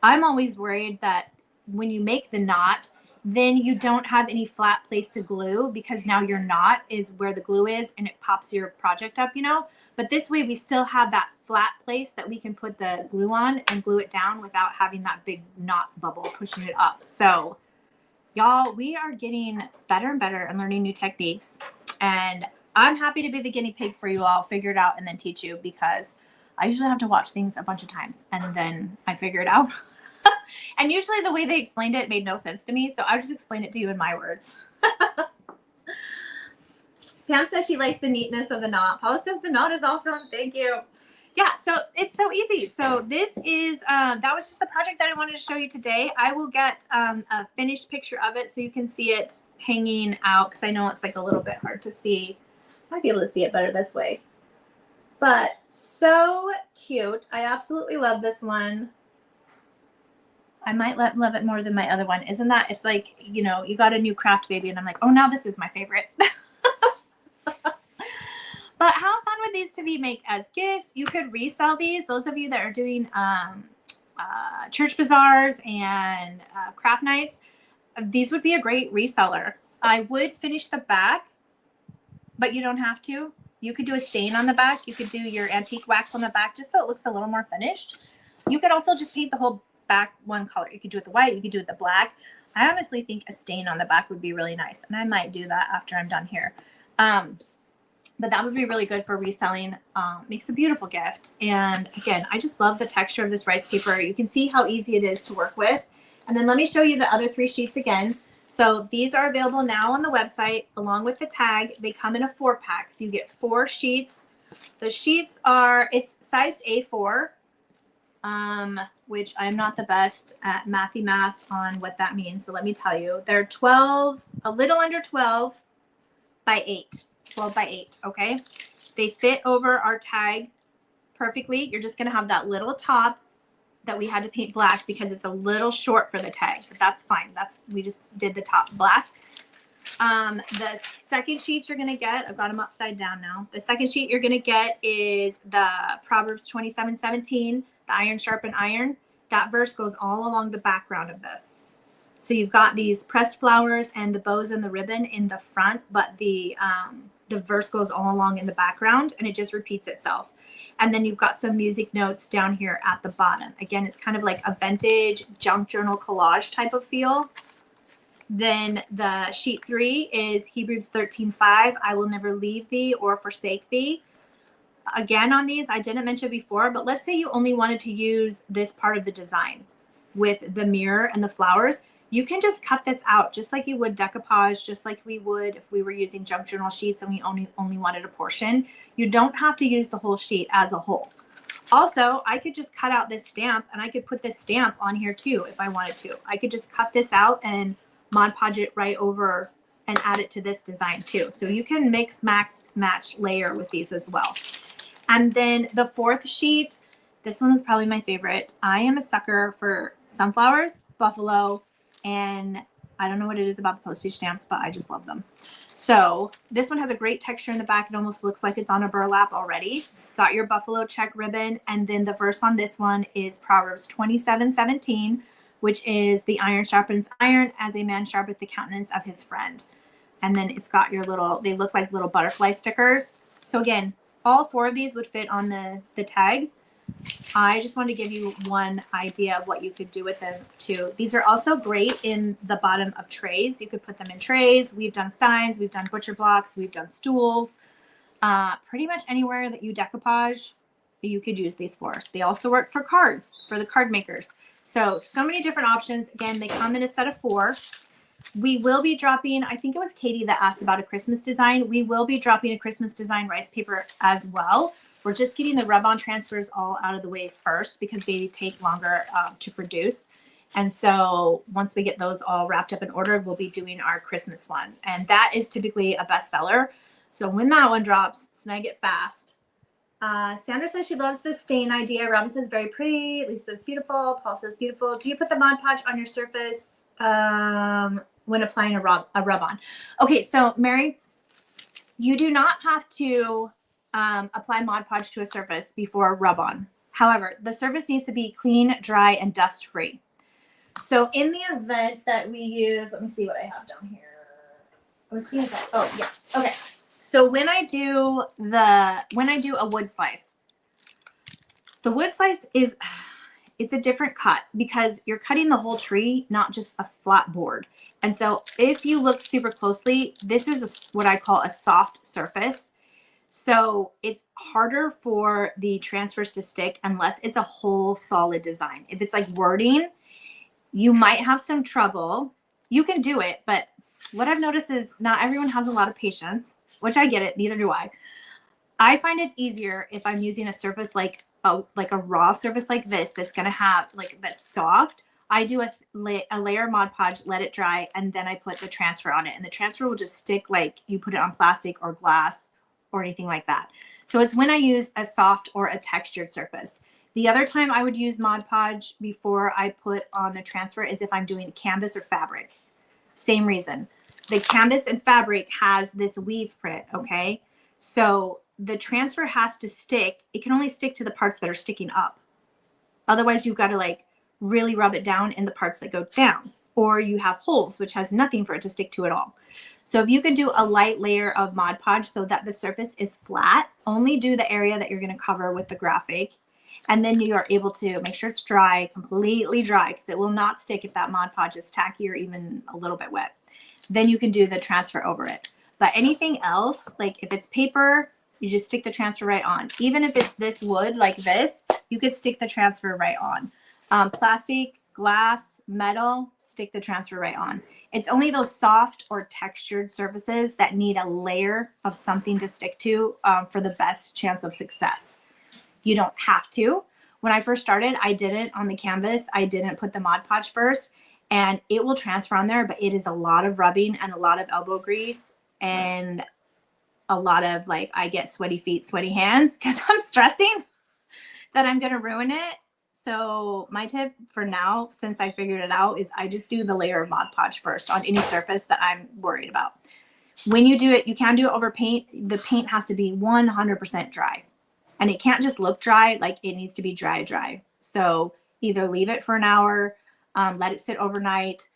I'm always worried that when you make the knot, then you don't have any flat place to glue, because now your knot is where the glue is and it pops your project up, you know. But this way we still have that flat place that we can put the glue on and glue it down without having that big knot bubble pushing it up. So y'all, we are getting better and better and learning new techniques. And I'm happy to be the guinea pig for you all, figure it out and then teach you, because I usually have to watch things a bunch of times and then I figure it out. And usually the way they explained it made no sense to me. So I'll just explain it to you in my words. Pam says she likes the neatness of the knot. Paula says the knot is awesome. Thank you. Yeah, so it's so easy. So this is, that was just the project that I wanted to show you today. I will get a finished picture of it so you can see it hanging out, because I know it's like a little bit hard to see. I might be able to see it better this way. But so cute. I absolutely love this one. I might love it more than my other one. Isn't that, it's like, you know, you got a new craft baby and I'm like, oh, now this is my favorite. But how fun would these to be make as gifts? You could resell these. Those of you that are doing church bazaars and craft nights, these would be a great reseller. I would finish the back, but you don't have to. You could do a stain on the back. You could do your antique wax on the back just so it looks a little more finished. You could also just paint the whole back one color. You could do it the white. You could do it the black. I honestly think a stain on the back would be really nice, and I might do that after I'm done here. But that would be really good for reselling. Makes a beautiful gift. And again, I just love the texture of this rice paper. You can see how easy it is to work with. And then let me show you the other 3 sheets again. So these are available now on the website along with the tag. They come in a 4-pack. So you get 4 sheets. The sheets are, it's sized A4, which I'm not the best at math on what that means. So let me tell you, they're 12, a little under 12 by 8. 12 by 8, okay? They fit over our tag perfectly. You're just gonna have that little top that we had to paint black because it's a little short for the tag, but that's fine. We just did the top black. The second sheet you're gonna get, I've got them upside down now. The second sheet you're gonna get is the Proverbs 27:17, the iron sharpen iron. That verse goes all along the background of this. So you've got these pressed flowers and the bows and the ribbon in the front, but the verse goes all along in the background and it just repeats itself. And then you've got some music notes down here at the bottom. Again, it's kind of like a vintage junk journal collage type of feel. Then the sheet 3 is Hebrews 13:5, I will never leave thee or forsake thee. Again, on these, I didn't mention before, but let's say you only wanted to use this part of the design with the mirror and the flowers. You can just cut this out just like you would decoupage, just like we would if we were using junk journal sheets and we only wanted a portion. You don't have to use the whole sheet as a whole. Also, I could just cut out this stamp and I could put this stamp on here too if I wanted to. I could just cut this out and Mod Podge it right over and add it to this design too. So you can mix, match, layer with these as well. And then the 4th sheet, this one was probably my favorite. I am a sucker for sunflowers, buffalo, and I don't know what it is about the postage stamps, but I just love them. So this one has a great texture in the back. It almost looks like it's on a burlap already. Got your buffalo check ribbon. And then the verse on this one is Proverbs 27:17, which is the iron sharpens iron as a man sharpeneth the countenance of his friend. And then it's got your little, they look like little butterfly stickers. So again, all 4 of these would fit on the tag. I just want to give you one idea of what you could do with them too. These are also great in the bottom of trays. You could put them in trays. We've done signs, we've done butcher blocks, we've done stools. Pretty much anywhere that you decoupage, you could use these for. They also work for cards, for the card makers. So many different options. Again, they come in a set of 4. We will be dropping, I think it was Katie that asked about a Christmas design. We will be dropping a Christmas design rice paper as well. We're just getting the rub-on transfers all out of the way first because they take longer to produce. And so once we get those all wrapped up and ordered, we'll be doing our Christmas one. And that is typically a bestseller. So when that one drops, snag it fast. Sandra says she loves the stain idea. Robin says very pretty. Lisa says beautiful. Paul says beautiful. Do you put the Mod Podge on your surface when applying a rub-on? Okay, so Mary, you do not have to apply Mod Podge to a surface before rub on. However, the surface needs to be clean, dry, and dust free. So in the event that we use, let me see what I have down here. I was seeing that. Oh yeah. Okay. So when I do a wood slice, the wood slice it's a different cut because you're cutting the whole tree, not just a flat board. And so if you look super closely, this is what I call a soft surface. So it's harder for the transfers to stick unless it's a whole solid design. If it's like wording, you might have some trouble. You can do it, but what I've noticed is not everyone has a lot of patience, which I get it, neither do I. I find it's easier if I'm using a surface like a raw surface like this that's going to have that's soft. I do a layer of Mod Podge, let it dry, and then I put the transfer on it. And the transfer will just stick like you put it on plastic or glass or anything like that. So it's when I use a soft or a textured surface. The other time I would use Mod Podge before I put on the transfer is if I'm doing canvas or fabric. Same reason. The canvas and fabric has this weave print, okay? So the transfer has to stick. It can only stick to the parts that are sticking up. Otherwise, you've got to like really rub it down in the parts that go down. Or you have holes, which has nothing for it to stick to at all. So if you can do a light layer of Mod Podge so that the surface is flat, only do the area that you're going to cover with the graphic. And then you are able to make sure it's dry, completely dry, because it will not stick if that Mod Podge is tacky or even a little bit wet. Then you can do the transfer over it. But anything else, like if it's paper, you just stick the transfer right on. Even if it's this wood like this, you could stick the transfer right on. Plastic, glass, metal, stick the transfer right on. It's only those soft or textured surfaces that need a layer of something to stick to for the best chance of success. You don't have to. When I first started, I didn't on the canvas. I didn't put the Mod Podge first, and it will transfer on there, but it is a lot of rubbing and a lot of elbow grease and a lot of like, I get sweaty feet, sweaty hands because I'm stressing that I'm going to ruin it. So my tip for now, since I figured it out, is I just do the layer of Mod Podge first on any surface that I'm worried about. When you do it, you can do it over paint. The paint has to be 100% dry. And it can't just look dry, like it needs to be dry. So either leave it for an hour, let it sit overnight,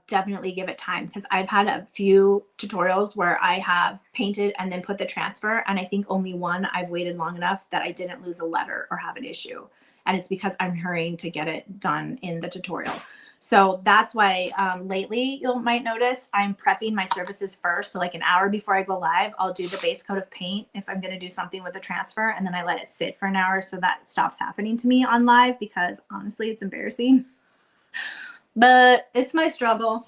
definitely give it time, because I've had a few tutorials where I have painted and then put the transfer, and I think only one I've waited long enough that I didn't lose a letter or have an issue. And it's because I'm hurrying to get it done in the tutorial. So that's why lately you might notice I'm prepping my surfaces first. So like an hour before I go live, I'll do the base coat of paint if I'm going to do something with the transfer, and then I let it sit for an hour so that stops happening to me on live, because honestly, it's embarrassing. But it's my struggle.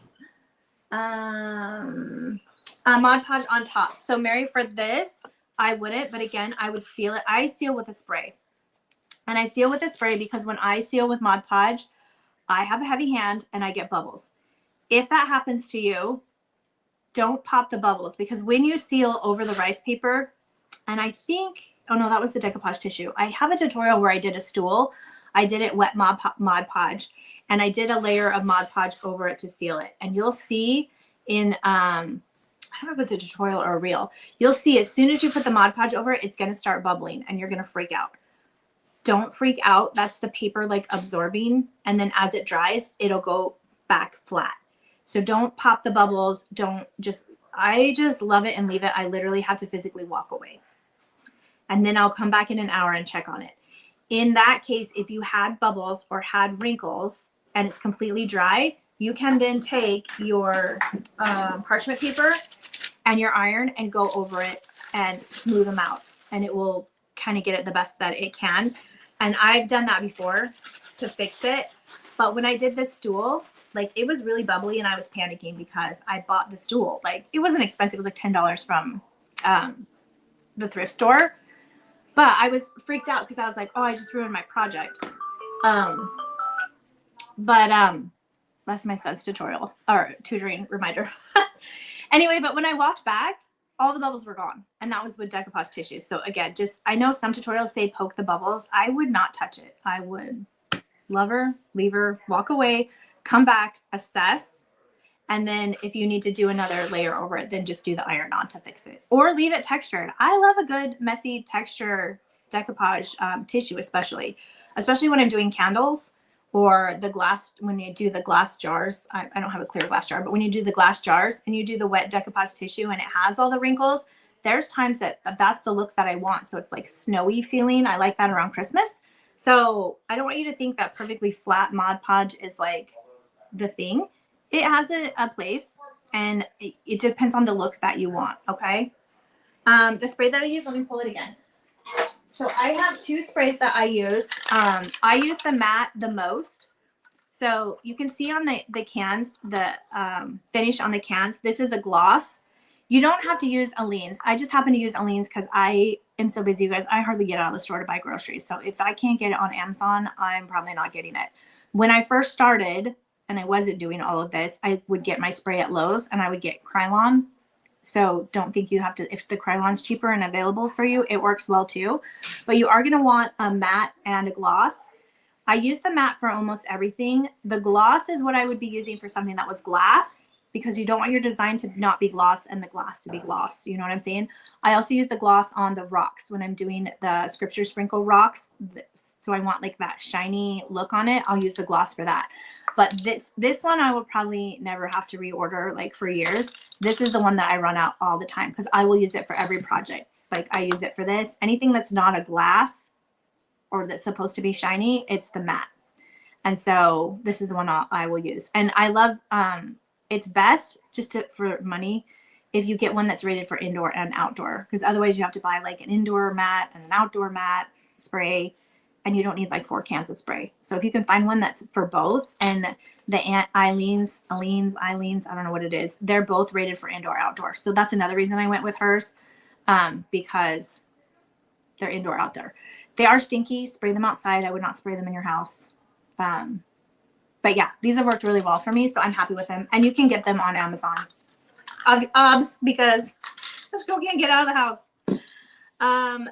Mod Podge on top. So Mary, for this, I wouldn't, but again, I would seal it. I seal with a spray. And I seal with a spray because when I seal with Mod Podge, I have a heavy hand and I get bubbles. If that happens to you, don't pop the bubbles, because when you seal over the rice paper, and I think, oh no, that was the decoupage tissue. I have a tutorial where I did a stool. I did it wet Mod Podge, and I did a layer of Mod Podge over it to seal it. And you'll see in, I don't know if it's a tutorial or a reel, you'll see as soon as you put the Mod Podge over it, it's going to start bubbling and you're going to freak out. Don't freak out. That's the paper like absorbing. And then as it dries, it'll go back flat. So don't pop the bubbles. I just love it and leave it. I literally have to physically walk away. And then I'll come back in an hour and check on it. In that case, if you had bubbles or had wrinkles and it's completely dry, you can then take your parchment paper and your iron and go over it and smooth them out. And it will kind of get it the best that it can. And I've done that before to fix it. But when I did this stool, like it was really bubbly and I was panicking because I bought the stool. Like it wasn't expensive. It was like $10 from the thrift store. But I was freaked out because I was like, oh, I just ruined my project. That's my son's tutorial or tutoring reminder. Anyway, but when I walked back, all the bubbles were gone. And that was with decoupage tissue. So again, I know some tutorials say poke the bubbles. I would not touch it. I would love her, leave her, walk away, come back, assess, And then if you need to do another layer over it, then just do the iron-on to fix it. Or leave it textured. I love a good messy texture decoupage tissue, especially when I'm doing candles or the glass, when you do the glass jars. I don't have a clear glass jar, but when you do the glass jars and you do the wet decoupage tissue and it has all the wrinkles, there's times that's the look that I want. So it's like snowy feeling. I like that around Christmas. So I don't want you to think that perfectly flat Mod Podge is like the thing. It has a place, and it depends on the look that you want. Okay. The spray that I use, let me pull it again. So I have two sprays that I use. I use the matte the most. So you can see on the cans, the finish on the cans, this is a gloss. You don't have to use Aleene's. I just happen to use Aleene's because I am so busy, you guys. I hardly get out of the store to buy groceries. So if I can't get it on Amazon, I'm probably not getting it. When I first started and I wasn't doing all of this, I would get my spray at Lowe's and I would get Krylon. So don't think you have to, if the Krylon's cheaper and available for you, it works well too. But you are going to want a matte and a gloss. I use the matte for almost everything. The gloss is what I would be using for something that was glass, because you don't want your design to not be gloss and the glass to be gloss. You know what I'm saying? I also use the gloss on the rocks when I'm doing the scripture sprinkle rocks. So I want like that shiny look on it. I'll use the gloss for that. But this one I will probably never have to reorder like for years. This is the one that I run out all the time because I will use it for every project. Like I use it for this. Anything that's not a glass or that's supposed to be shiny, it's the matte. And so this is the one I will use. And I love, it's best just for money if you get one that's rated for indoor and outdoor, because otherwise you have to buy like an indoor matte and an outdoor matte spray, and you don't need like 4 cans of spray. So if you can find one that's for both, and the Eileen's, I don't know what it is, they're both rated for indoor outdoor. So that's another reason I went with hers, because they're indoor outdoor. They are stinky. Spray them outside. I would not spray them in your house. But yeah, these have worked really well for me, so I'm happy with them. And you can get them on Amazon. Obs, because this girl can't get out of the house.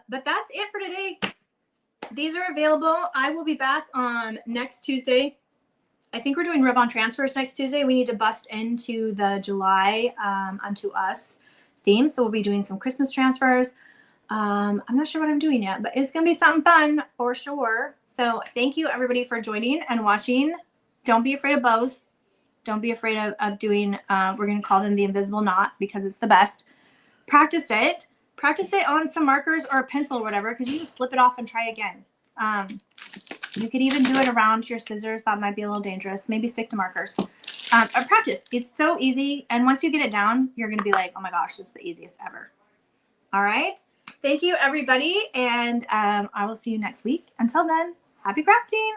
But that's it for today. These are available. I will be back on next Tuesday. I think we're doing rib-on transfers next Tuesday. We need to bust into the July Unto Us theme. So we'll be doing some Christmas transfers. I'm not sure what I'm doing yet, but it's going to be something fun for sure. So thank you everybody for joining and watching. Don't be afraid of bows. Don't be afraid of doing, we're going to call them the invisible knot because it's the best. Practice it. Practice it on some markers or a pencil or whatever, because you just slip it off and try again. You could even do it around your scissors. That might be a little dangerous. Maybe stick to markers. Or practice. It's so easy. And once you get it down, you're going to be like, oh my gosh, this is the easiest ever. All right. Thank you, everybody. And I will see you next week. Until then, happy crafting.